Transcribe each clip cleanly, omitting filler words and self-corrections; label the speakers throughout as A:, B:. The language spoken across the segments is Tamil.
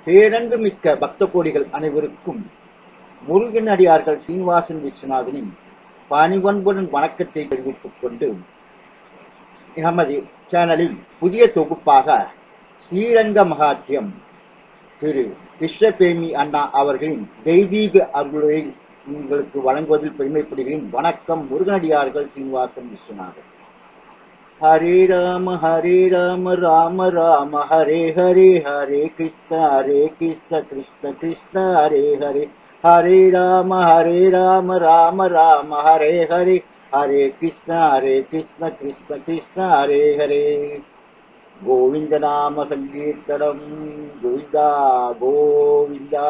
A: பேரன்பு மிக்க பக்த கோடிகள் அனைவருக்கும் முருகனடியார்கள் சீனிவாசன் விஸ்வநாதனின் பணிவன்புடன் வணக்கத்தை தெரிவித்துக் கொண்டு நமது சேனலில் புதிய தொகுப்பாக ஸ்ரீரங்க மகாத்மியம் திரு கிருஷ்ணபேமி அண்ணா அவர்களின் தெய்வீக அருளை உங்களுக்கு வழங்குவதில் பெருமைப்படுகிறேன். வணக்கம். முருகனடியார்கள் சீனிவாசன் விஸ்வநாதன். ஹரே ராம ராம ராம ஹரே ஹரே, ஹரே கிருஷ்ண கிருஷ்ண கிருஷ்ண ஹரே ஹரே, ஹரே ராம ராம ராம ஹரே ஹரே, ஹரே கிருஷ்ண கிருஷ்ண கிருஷ்ண ஹரே ஹரே. கோவிந்த நாம சங்கீர்த்தனம். கோவிந்தா கோவிந்தா.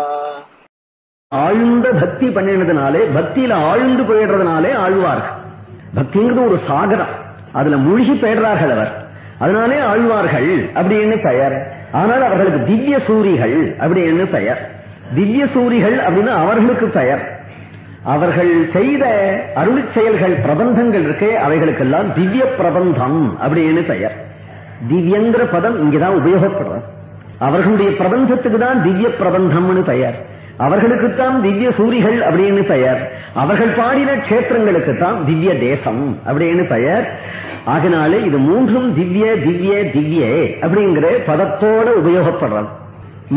B: ஆழ்ந்த பக்தி பண்ணினதுனாலே, பக்தியில ஆழ்ந்து போயிடுறதுனாலே ஆழ்வார்கள். பக்திங்கிறது ஒரு சாகரம், அதுல மூழ்கி போயிடுறார்கள் அவர், அதனாலே ஆழ்வார்கள் அப்படின்னு பெயர். ஆனால் அவர்களுக்கு திவ்ய சூரிகள் அப்படின்னு பெயர். திவ்ய சூரிகள் அப்படின்னு அவர்களுக்கு பெயர். அவர்கள் செய்த அருள் செயல்கள் பிரபந்தங்கள் இருக்கே, அவைகளுக்கெல்லாம் திவ்ய பிரபந்தம் அப்படின்னு பெயர். திவ்யங்கிற பதம் இங்கதான் உபயோகப்படுறது. அவர்களுடைய பிரபந்தத்துக்கு தான் திவ்ய பிரபந்தம்னு பெயர். அவர்களுக்குத்தான் திவ்ய சூரிகள் அப்படின்னு பெயர். அவர்கள் பாடின கஷேத்திரங்களுக்குத்தான் திவ்ய தேசம் அப்படின்னு பெயர். ஆகினாலே இது மூன்றும் திவ்ய திவ்ய திவ்ய அப்படிங்கிற பதத்தோட உபயோகப்படுறது.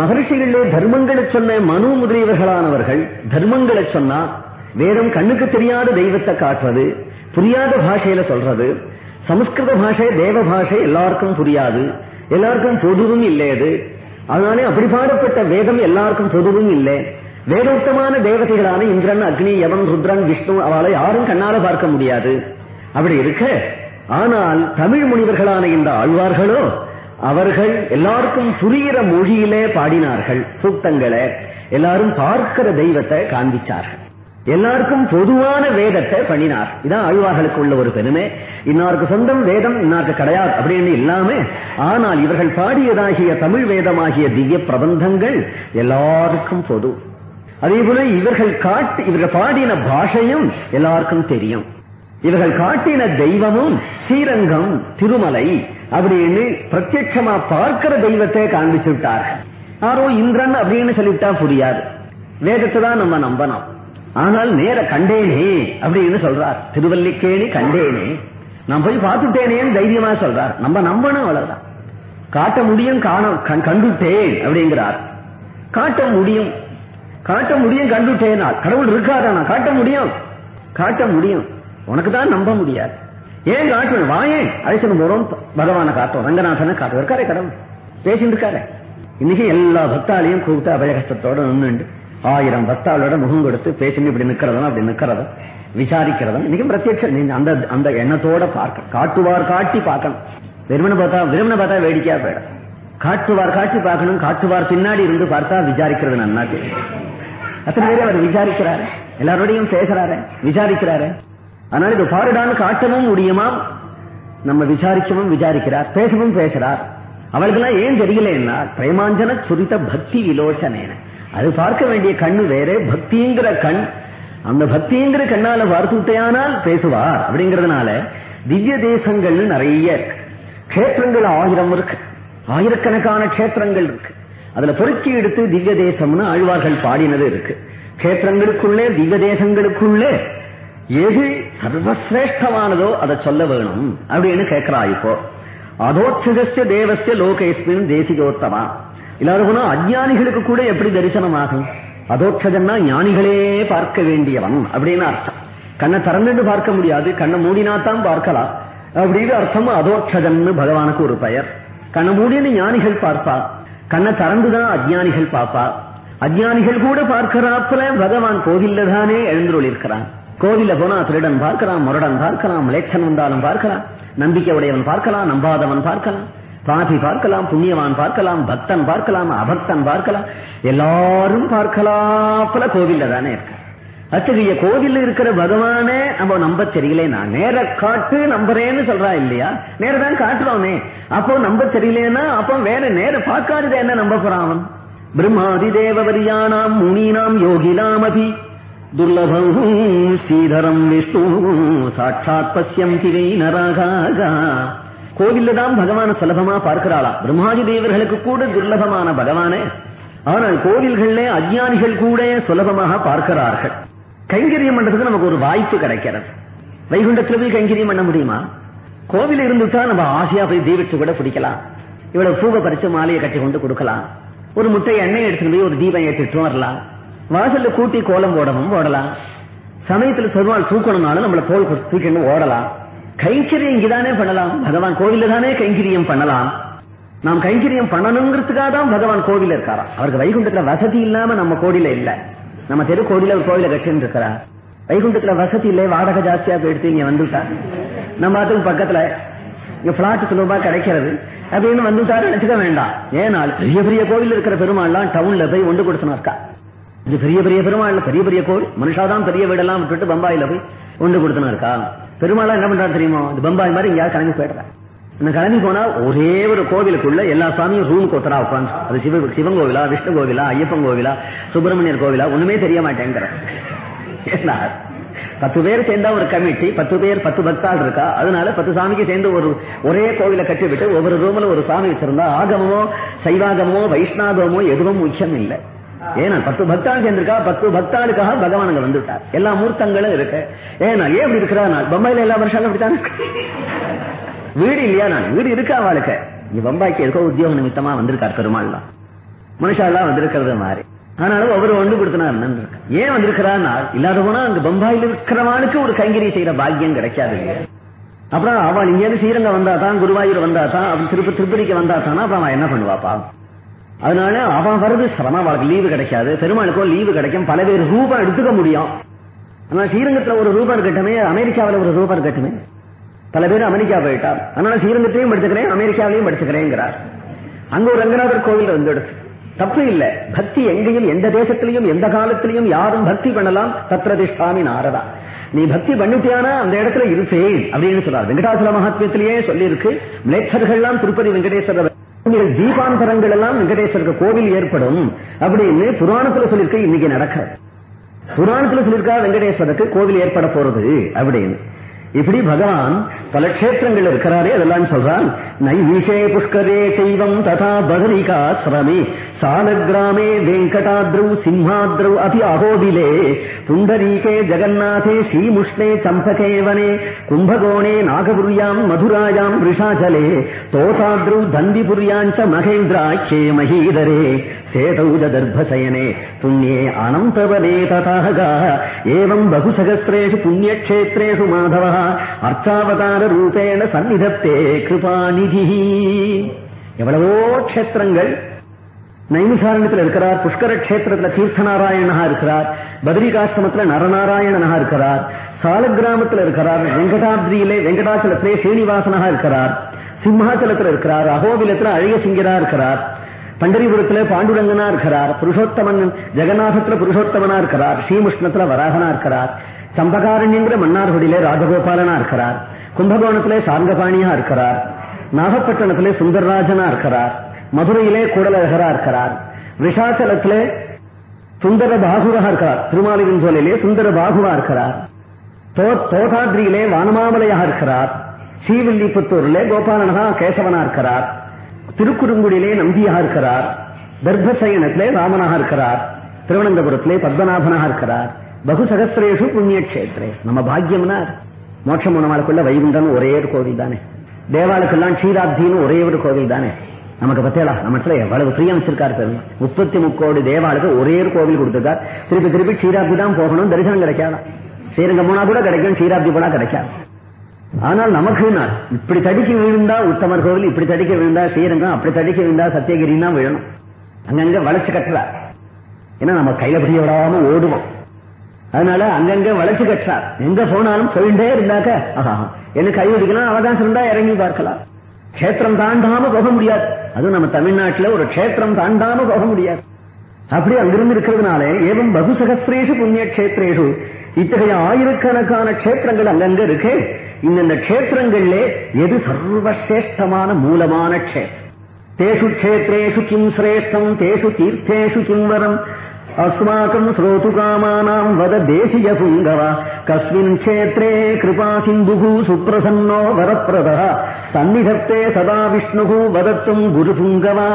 B: மகரிஷிகளே தர்மங்களை சொன்ன மனு முதலியவர்களானவர்கள் தர்மங்களை சொன்னா வேதம் கண்ணுக்கு தெரியாத தெய்வத்தை காட்டுறது, புரியாத பாஷையில சொல்றது. சமஸ்கிருத பாஷை தேவ பாஷை எல்லாருக்கும் புரியாது, எல்லாருக்கும் பொதுவும் இல்லையது. அதனாலே அப்படி பாடப்பட்ட வேதம் எல்லாருக்கும் பொதுவும் இல்லை. வேதோக்தமான தேவதைகளான இந்திரன், அக்னி, யமன், ருத்ரன், விஷ்ணு அவளை யாரும் கண்ணால பார்க்க முடியாது. அப்படி இருக்க, ஆனால் தமிழ் முனிவர்களான இந்த ஆழ்வார்களோ அவர்கள் எல்லாருக்கும் புரிகிற மொழியிலே பாடினார்கள் சூக்தங்களை. எல்லாரும் பார்க்கிற தெய்வத்தை காண்பிச்சார்கள். எல்லாருக்கும் பொதுவான வேதத்தை பண்ணினார். இதான் ஆழ்வார்களுக்கு உள்ள ஒரு பெருமை. இன்னாருக்கு சொந்தம் வேதம், இன்னாருக்கு கிடையாது அப்படின்னு இல்லாம, ஆனால் இவர்கள் பாடியதாகிய தமிழ் வேதமாகிய திவ்ய பிரபந்தங்கள் எல்லாருக்கும் பொது. அதே போல இவர்கள் பாடின பாஷையும் எல்லாருக்கும் தெரியும். இவர்கள் காட்டின தெய்வமும் ஸ்ரீரங்கம் திருமலை அப்படின்னு பிரத்யட்சமா பார்க்கிற தெய்வத்தை காண்பிச்சு விட்டார்கள். யாரோ இந்திரன் அப்படின்னு சொல்லிவிட்டா புரியாது, வேதத்தை தான் நம்ம நம்பணும். ஆனால் நேர கண்டேனே அப்படின்னு சொல்றார். திருவல்லிக்கேணி கண்டேனே, நான் போய் பார்த்துட்டேனேன்னு தைரியமா சொல்றார். நம்ம நம்பணும், அவ்வளவுதான். காட்ட முடியும், கண்டுட்டேன் அப்படிங்கிறார். காட்ட முடியும் கண்டுட்டேனால் கடவுள் இருக்காதானா? காட்ட முடியும், உனக்கு தான் நம்ப முடியாது. ஏன் காட்டணும்? வாயேன் அழைச்சணும் போறோம், பகவான காட்டும், ரங்கநாதனை காட்டும். இருக்காரே கடவுள், பேசிட்டு இருக்காரு. இன்னைக்கு எல்லா பக்தாலையும் கூப்பிட்டு அபயகஸ்தத்தோட நின்றுண்டு 1000 பக்தாளோட முகம் கொடுத்து பேசிட்டு இப்படி நிக்கிறதும் அப்படி நிக்கிறதும் விசாரிக்கிறதும் இன்னைக்கும் பிரத்யட்சம். அந்த எண்ணத்தோட பார்க்க, காட்டுவார் காட்டி பார்க்கணும். வெறுமனை பார்த்தா வேடிக்கையா போயிடும். காட்டுவார் காட்டி பார்க்கணும். காட்டுவார் பின்னாடி இருந்து பார்த்தா விசாரிக்கிறது நன்னா தெரியும். அத்தனை பேரே அவர் விசாரிக்கிறாரு, எல்லாரோடையும் பேசுறாரு, விசாரிக்கிறாரு. அதனால இது பாருடான்னு காட்டவும் முடியுமா? நம்ம விசாரிக்கிறார், பேசவும் பேசுறார். அவளுக்கெல்லாம் ஏன் தெரியலன்னா, பிரேமாஞ்சன சுரித பக்தி விலோச்சனேன, அது பார்க்க வேண்டிய கண்ணு வேற, பக்திங்கிற கண். அந்த பக்திங்கிற கண்ணால பார்த்துட்டையானால் பேசுவார். அப்படிங்கறதுனால திவ்ய தேசங்கள் நிறைய கஷேத்திரங்கள் 1000 இருக்கு, ஆயிரக்கணக்கான கஷேத்திரங்கள் இருக்கு. அதுல பொறுக்கி எடுத்து திவ்ய தேசம்னு ஆழ்வார்கள் பாடினது இருக்கு. கஷேத்திரங்களுக்குள்ளே திவ்ய தேசங்களுக்குள்ளே எது சர்வசிரேஷ்டமானதோ அதை சொல்ல வேணும் அப்படின்னு கேட்கிறா. இப்போ அதோட்சகஸ்ய தேவஸ்ய லோகேஸ்மின் தேசிகோத்தமா. எல்லாரும் அஜ்ஞானிகளுக்கு கூட எப்படி தரிசனமாகும்? அதோட்சஜன்னா ஞானிகளே பார்க்க வேண்டியவன் அப்படின்னு அர்த்தம். கண்ணை திறந்துட்டு பார்க்க முடியாது, கண்ணை மூடினாத்தான் பார்க்கலாம் அப்படின்னு அர்த்தம். அதோட்சஜன்னு பகவானுக்கு ஒரு பெயர். கண்ணை மூடினு ஞானிகள் பார்ப்பா, கண்ணை திறந்துதான் அஜ்ஞானிகள் பார்ப்பா. அஜ்ஞானிகள் கூட பார்க்கிறாப்புல பகவான் கோவில்ல தானே எழுந்துருள் இருக்கிறான். கோவில்ல போனா திருடன் பார்க்கலாம், முரடன் பார்க்கலாம், மலேச்சன் வந்தாலும் பார்க்கலாம், நம்பிக்கை உடையவன் பார்க்கலாம், நம்பாதவன் பார்க்கலாம், பாதி பார்க்கலாம், புண்ணியவான் பார்க்கலாம், பக்தன் பார்க்கலாம், அபக்தன் பார்க்கலாம், எல்லாரும் பார்க்கலாப்புல கோவில்ல தானே இருக்க. அத்தகைய கோவில் இருக்கிற பகவானே நம்ம நம்ப தெரியல. நான் நேர காட்டு நம்புறேன்னு சொல்றா இல்லையா? நேரதான் காட்டுறோமே. அப்போ நம்ப தெரியலன்னா அப்போ வேற நேர பார்க்காதது என்ன நம்ப போறான்? பிரம்மாதி தேவவரியானாம் முனீனாம் யோகினாம் அபி துர்லபம் ஸ்ரீதரம் விஷ்ணு சாட்சாத் பஸ்யம் திரை நரகாகா. கோவில்ல தான் பகவான சுலபமா பார்க்கிறாளா? பிரம்மாதி தேவர்களுக்கு கூட துர்லபமான பகவானே ஆனால் கோவில்களிலே அஞ்ஞானிகள் கூட சுலபமாக பார்க்கிறார்கள். கைங்கரியம் பண்றதுக்கு நமக்கு ஒரு வாய்ப்பு கிடைக்கிறது. வைகுண்டத்துல போய் கைங்கரியம் பண்ண முடியுமா? கோவில் இருந்துட்டா நம்ம ஆசையா போய் தீபத்து கூட பிடிக்கலாம். இவ்வளவு பூவை பறிச்சு மாலையை கட்டி கொண்டு கொடுக்கலாம். ஒரு முட்டை எண்ணெய் எடுத்துட்டு போய் ஒரு தீபம் ஏற்றிட்டு வரலாம். வாசல்ல கூட்டி கோலம் போடலாம். சமயத்துல சொருவாள் தூக்கணும்னாலும் நம்மள தோல் தூக்கிட்டு ஓடலாம். கைங்கரியம் இங்கதானே பண்ணலாம். பகவான் கோவில தானே கைங்கரியம் பண்ணலாம். நாம் கைங்கரியம் பண்ணணுங்கிறதுக்காக தான் பகவான் கோவில இருக்காராம். அவருக்கு வைகுண்டத்துல வசதி இல்லாம நம்ம கோடியில இல்ல. நம்ம தெரு கோடியில ஒரு கோவில கட்டின்னு இருக்கிறார். வைகுண்டத்துல வசதி இல்லை, வாடகை ஜாஸ்தியா போயிடுத்து இங்க வந்துட்டா. நம்ம அதுக்கு பக்கத்துல இங்க பிளாட் சுலபமா கிடைக்கிறது அப்படின்னு வந்துட்டாரு நினைச்சுக்க வேண்டாம். ஏனால் பெரிய பெரிய கோவில் இருக்கிற பெருமாள்லாம் டவுன்ல போய் ஒன்று கொடுத்துனா இருக்கா. இது பெரிய பெரிய பெருமாள், பெரிய பெரிய கோவில். மனுஷாதான் பெரிய வீடெல்லாம் விட்டுட்டு பம்பாயில போய் ஒன்று கொடுத்துனா இருக்கா. பெருமாளா என்ன பண்றாரு தெரியுமோ, இது பம்பாய் மாதிரி இங்கேயாவது கிளம்பி போயிடுறேன். இந்த கிளம்பி போனா ஒரே ஒரு கோவிலுக்குள்ள எல்லா சாமியும் ரூம் கொத்தரா உட்காந்து, அது சிவன் கோவிலா, விஷ்ணு கோவிலா, ஐயப்பன் கோவிலா, சுப்பிரமணியர் கோவிலா, ஒண்ணுமே தெரிய மாட்டேங்கிற. 10 பேர் சேர்ந்தா ஒரு கமிட்டி, 10 பேர் 10 பக்தாள் இருக்கா. அதனால 10 சாமிக்கு சேர்ந்து ஒரே கோவிலை கட்டி விட்டு ஒவ்வொரு ரூம்ல ஒரு சாமி வச்சிருந்தா ஆகமமோ சைவாகமோ வைஷ்ணாகமோ எதுவும் முக்கியம் இல்லை. ஏன்னா 10 பக்தாள் சேர்ந்திருக்கா. 10 பக்தாளுக்காக பகவான் அங்க வந்துட்டார். எல்லா மூர்த்தங்களும் இருக்கு. ஏன்னா ஏன் அப்படி இருக்கிறா? பம்பாயில எல்லா வருஷங்களும் அப்படித்தான் வீடு இல்லையா? நான் வீடு இருக்கா அவளுக்கு. இங்க பம்பாய்க்கு எதுக்கோ உத்தியோக நிமித்தமா வந்திருக்கார் பெருமாள்லாம், மனுஷாலாம் வந்திருக்கிறது மாதிரி. ஆனாலும் ஒவ்வொரு ஒன்று கொடுத்தனார். ஏன் வந்திருக்கிறார்? இல்லாத போனா அங்க பம்பாயில் இருக்கிறவாளுக்கு ஒரு கைங்கரி செய்யற பாக்கியம் கிடைக்காது. அப்புறம் அவள் இங்கேருந்து ஸ்ரீரங்கம் வந்தா தான், குருவாயூர் வந்தா தான், அவன் திருப்பதிக்கு வந்தா தானா, அப்புறம் அவன் என்ன பண்ணுவாப்பா? அதனால அவன் வருது சிரமம். அவளுக்கு லீவு கிடைக்காது. பெருமாளுக்கும் லீவு கிடைக்கும். பல பேர் ரூபம் எடுத்துக்க முடியும். ஆனா ஸ்ரீரங்கத்துல ஒரு ரூபம் இருக்கட்டுமே, அமெரிக்காவில் ஒரு ரூபம் இருக்கட்டுமே. பல பேர் அமெரிக்கா போயிட்டார். அதனால ஸ்ரீரங்கத்திலையும் எடுத்துக்கிறேன், அமெரிக்காவிலையும் எடுத்துக்கிறேங்கிறார். அங்க ஒரு ரங்கநாதர் கோவில் வந்து எடுத்து தப்பு இல்ல. பக்தி எங்கேயும் எந்த தேசத்திலையும் எந்த காலத்திலையும் யாரும் பக்தி பண்ணலாம். தத்ரதிஷ்டாமி நாரதா, நீ பக்தி பண்ணிட்டியானா அந்த இடத்துல இருப்பேன் அப்படின்னு சொல்றார். வெங்கடாச்சல மகாத்மியத்திலேயே சொல்லி இருக்கு. மிளேச்சர்கள்லாம் திருப்பதி வெங்கடேஸ்வரர் தீபாந்தரங்கள் எல்லாம் வெங்கடேஸ்வருக்கு கோவில் ஏற்படும் அப்படின்னு புராணத்துல சொல்லியிருக்க. இன்னைக்கு நடக்க புராணத்துல சொல்லியிருக்கா வெங்கடேஸ்வருக்கு கோவில் ஏற்பட போறது அப்படின்னு. இப்படி பகவான் பல கஷேத்திரங்கள் இருக்கிறாரே, அதெல்லாம் சொல்றான். நைவிஷே புஷ்கரே செய்வம் ததா பதரிகாஸ்ரமே சாலகிராமே வெங்கடாத்ரௌ சிம்ஹாத்ரௌ அபி அகோபிலே புண்டரீகே ஜெகநாதே ஸ்ரீமுஷ்ணே சம்பகேவனே கும்பகோணே நாகபுரியாம் மதுராயாம் ரிஷாச்சலே தோதாத்ரௌ தந்திபுரியாஞ்ச மகேந்திராட்சே மகீதரே சேதௌஜ தர்பசயனே புண்ணியே அனந்தவனே ததாகா ஏவம் பகுசகஸ்திரேஷு புண்ணியக்ஷேத்ரேஷு மாதவः அர்ச்சாவதார ரூபேண சந்நிதத்தே கிருபாநிதி. எவ்வளவோ க்ஷேத்திரங்கள். நைமிசாரண்யத்தில் இருக்கிறார், புஷ்கர கஷேத்திரத்துல தீர்த்தநாராயணனா இருக்கிறார், பத்ரிகாசிரமத்தில் நரநாராயணனா இருக்கிறார், சாலக்கிராமத்தில் இருக்கிறார், வெங்கடாத்ரியிலே வெங்கடாச்சலத்திலே ஸ்ரீனிவாசனாக இருக்கிறார், சிம்ஹாச்சலத்தில் இருக்கிறார், அகோபிலத்தில் அழகிய சிங்கரா இருக்கிறார், பண்டரிபுரத்துல பாண்டுரங்கனா இருக்கிறார், புருஷோத்தமன் ஜெகநாதத்துல புருஷோத்தமனா இருக்கிறார், ஸ்ரீமுஷ்ணத்துல வராகனா இருக்கிறார், சம்பகாரண்யங்கிற மன்னார்குடியிலே ராஜகோபாலனா இருக்கிறார், கும்பகோணத்திலே சார்கபாணியா இருக்கிறார், நாகப்பட்டினத்திலே சுந்தரராஜனா இருக்கிறார், மதுரையிலே கூடலழகரா இருக்கிறார், ரிஷாச்சலத்திலே சுந்தர பாகுவா இருக்கிறார், திருமாலிருஞ்சோலையிலே சுந்தர பாகுவா இருக்கிறார், தோதாத்ரியிலே வானமாமலையா இருக்கிறார், ஸ்ரீவில்லிபுத்தூரிலே கோபாலனகா கேசவனா இருக்கிறார், திருக்குறுங்குடியிலே நம்பியாக இருக்கிறார், தர்பசயனத்திலே ராமனாக இருக்கிறார், திருவனந்தபுரத்திலே பத்மநாபனாக இருக்கிறார். பகுசகஸ்திரேஷு புண்ணியக்ஷேத்ரே. நம்ம பாக்கியம்னா மோட்சம் நம்மளுக்குள்ள வைகுண்டம் ஒரே ஒரு கோவில் தானே. தேவாளுக்கெல்லாம் க்ஷீராப்தின்னு ஒரே ஒரு கோவில் தானே. நமக்கு பத்தியலா நம்மத்துல எவ்வளவு பிரியம் வச்சிருக்காரு பெருமா. 33 கோடி தேவாளுக்கு ஒரே ஒரு கோவில் கொடுத்திருக்கார். திருப்பி க்ஷீராப்தி தான் போகணும், தரிசனம் கிடைக்காதா. ஸ்ரீரங்கம் போனா கூட கிடைக்கும், க்ஷீராப்தி போனா கிடைக்காது. ஆனால் நமக்கு இப்படி தடிக்க விழுந்தா உத்தமர் கோவில், இப்படி தடிக்க விழுந்தா ஸ்ரீரங்கம், அப்படி தடிக்க விழுந்தா சத்தியகிரின்னா விழணும். அங்கங்க வளைச்சு கட்டுறார். ஏன்னா நம்ம கையில பிடிக்க விடாம ஓடுவோம். அதனால அங்கங்க வளைச்சு கட்டுறார். எங்க போனாலும் போயிட்டே இருந்தாக்க என்ன கை பிடிக்கலாம், அவகாசம் இருந்தா இறங்கி பார்க்கலாம். கஷேத்திரம் தாண்டாம போக முடியாது. அதுவும் நம்ம தமிழ்நாட்டுல ஒரு கஷேத்திரம் தாண்டாம போக முடியாது. அப்படி அங்கிருந்து இருக்கிறதுனால ஏவம் பகுசகஸ்திரேஷு புண்ணிய கஷேத்ரேஷு, இத்தகைய ஆயிரக்கணக்கான கஷேத்திரங்கள் அங்கங்க இருக்கு. இந்த கஷேத்திரங்கள்ல எது சர்வசிரேஷ்டமான மூலமான கஷேத்திரம்? தேஷு கஷேத்ரேஷு கிம் சிரேஷ்டம் தேஷு தீர்த்தேஷு கிம் வரம் அஸ்மாக்கம் ஸ்ரோது காமானாம் வத தேசிய புங்கவா கஸ்மின் கஷேத்ரே கிருபா சிந்துகு சுப்ரசன்னோ வரப்பிரதா சந்நிதத்தே சதா விஷ்ணுகு வதத்தும் குரு புங்கவா.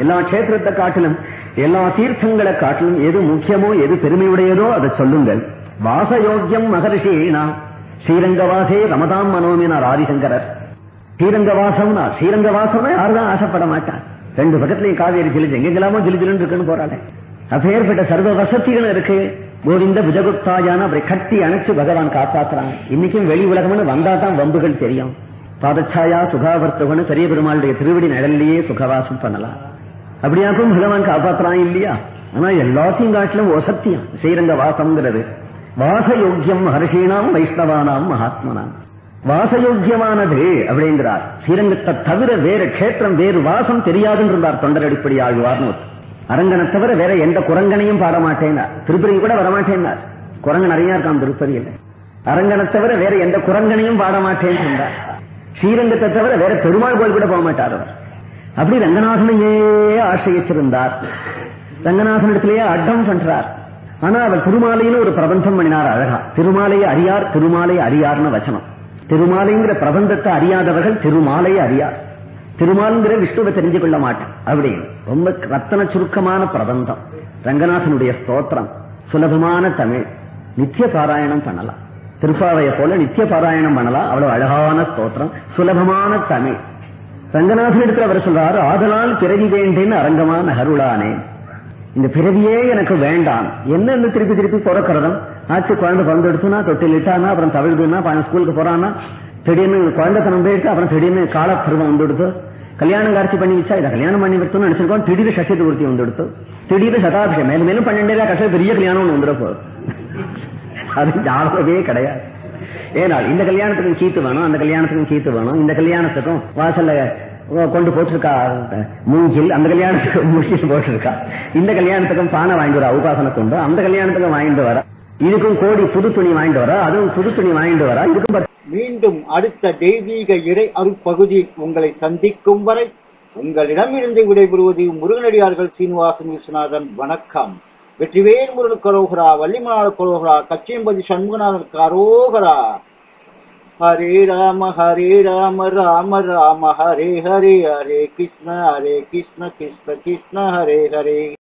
B: எல்லா கஷேத்திரத்தை காட்டிலும் எல்லா தீர்த்தங்களை காட்டிலும் எது முக்கியமோ எது பெருமையுடையதோ அதை சொல்லுங்கள். வாசயோக்கியம் மகர்ஷினா ஸ்ரீரங்கவாசே ரமதாம் மனோமினார் ஆதிசங்கரர். ஸ்ரீரங்கவாசம்னா ஸ்ரீரங்கவாசம்னா யாருதான் ஆசைப்பட மாட்டான். 2 பக்கத்துலயும் காவேரி ஜிலிஜு எங்கெல்லாமோ ஜிலிஜிலுன்னு இருக்குன்னு போறாளே. அப்பேற்பட்ட சர்வ வசதிகளும் இருக்கு. கோவிந்த புஜகுப்தாயான அப்படி கட்டி அணைச்சு பகவான் காப்பாத்துறான். இன்னைக்கும் வெளி உலகம்னு வந்தா தான் வம்புகள் தெரியும். பாதச்சாயா சுகாவர்த்தகன்னு பெரிய பெருமாளுடைய திருவடி நிழல்லையே சுகவாசம் பண்ணலாம். அப்படியாக்கும் பகவான் காப்பாத்துறான் இல்லையா? ஆனா எல்லாத்தையும் காட்டிலும் ஒசத்தியம் ஸ்ரீரங்க வாசம்ங்கிறது. வாசயோக்கியம் மகர்ஷீனாம் வைஷ்ணவானாம் மகாத்மனாம். வாசயோக்கியமானது அப்படிங்கிறார். ஸ்ரீரங்கத்தை தவிர வேறு கஷேத்திரம் வேறு வாசம் தெரியாதுன்னு இருந்தார் தொண்டரடிப்படி ஆழ்வார்னு. அரங்கனை தவிர வேற எந்த குரங்கனையும் பாட மாட்டேனார். திருப்பதி கூட வரமாட்டேனார். குரங்கு நிறைய இருக்கான் திருப்பதியில். அரங்கனை தவிர வேற எந்த குரங்கனையும் பாட மாட்டேன்னு இருந்தார். ஸ்ரீரங்கத்தை தவிர வேற பெருமாள் கோயில் கூட போக மாட்டார் அவர். அப்படி ரங்கநாதனையே ஆசிரியிருந்தார். ரங்கநாதனிடத்திலேயே அட்டம் பண்றார். ஆனா அவர் திருமாலைன்னு ஒரு பிரபந்தம் பண்ணினார் அழகா. திருமாலையை அறியார் திருமாலை அறியார்னு வச்சனம். திருமாலைங்கிற பிரபந்தத்தை அறியாதவர்கள் திருமாலையை அறியார். திருமாலுங்கிற விஷ்ணுவை தெரிஞ்சு கொள்ள மாட்டான் அப்படின்னு ரொம்ப ரத்தன சுருக்கமான பிரபந்தம். ரங்கநாதனுடைய ஸ்தோத்திரம் சுலபமான தமிழ். நித்திய பாராயணம் பண்ணலாம். திருப்பாவைய போல நித்திய பாராயணம் பண்ணலாம். அவ்வளவு அழகான ஸ்தோத்திரம், சுலபமான தமிழ். ரங்கநாதன் இடத்துல அவர் சொல்றாரு, ஆதலால் பிறவி வேண்டேன்னு அரங்கமான அருளானேன். இந்த பிறவியே எனக்கு வேண்டாம். என்ன திருப்பி திருப்பி பிறக்கிறதும் ஆச்சு. குழந்தை பிறந்து எடுத்துனா தொட்டில் இட்டானா அப்புறம் தவிழ்துன்னா ஸ்கூலுக்கு போறான்னா திடீர்னு குழந்தைத்தனம் போயிட்டு அப்புறம் திடீர்னு காலப்பருவம் வந்துடுத்து. கல்யாணம் காட்சி பண்ணி வச்சா இதை கல்யாணம் பண்ணி விடுத்தோம்னு நினைச்சிருக்கோம். திடீர்னு சட்சத்து பூர்த்தி வந்துடுத்து. திடீர்னு சதாபிஷேகம் மேலும் மேலும் 12 கஷ்டம் பெரிய கல்யாணம் ஒன்று வந்துட போகுது. அது ஞாபகமே கிடையாது. ஏனால் இந்த கல்யாணத்துக்கும் கீத்து வேணும், அந்த கல்யாணத்துக்கும் கீத்து வேணும், இந்த கல்யாணத்துக்கும் வாசல்ல கொண்டு போட்டிருக்கா மூங்கில், அந்த கல்யாணத்துக்கு மூங்கில் போட்டிருக்கா, இந்த கல்யாணத்துக்கும் பானை வாங்கிட்டு வர உபாசனை கொண்டு, அந்த கல்யாணத்துக்கும் வாங்கிட்டு வர, இதுக்கும் கோடி புது துணி வாங்கிட்டு வர, அதுவும் புது துணி வாங்கிட்டு வர. இதுக்கும்
A: மீண்டும் அடுத்த தெய்வீக இறை அருட்பகுதியில் உங்களை சந்திக்கும் வரை உங்களிடமிருந்து விடைபெறுவது முருகனடியார்கள் சீனிவாசன் விஸ்வநாதன். வணக்கம். வெற்றிவேல் முருகன் கரோகரா, வள்ளிமலாள கரோகரா, கச்சியம்பதி சண்முகநாதன் கரோகரா. ஹரே ராம ராம ராம ஹரே ஹரே, ஹரே கிருஷ்ண கிருஷ்ண கிருஷ்ண ஹரே ஹரே.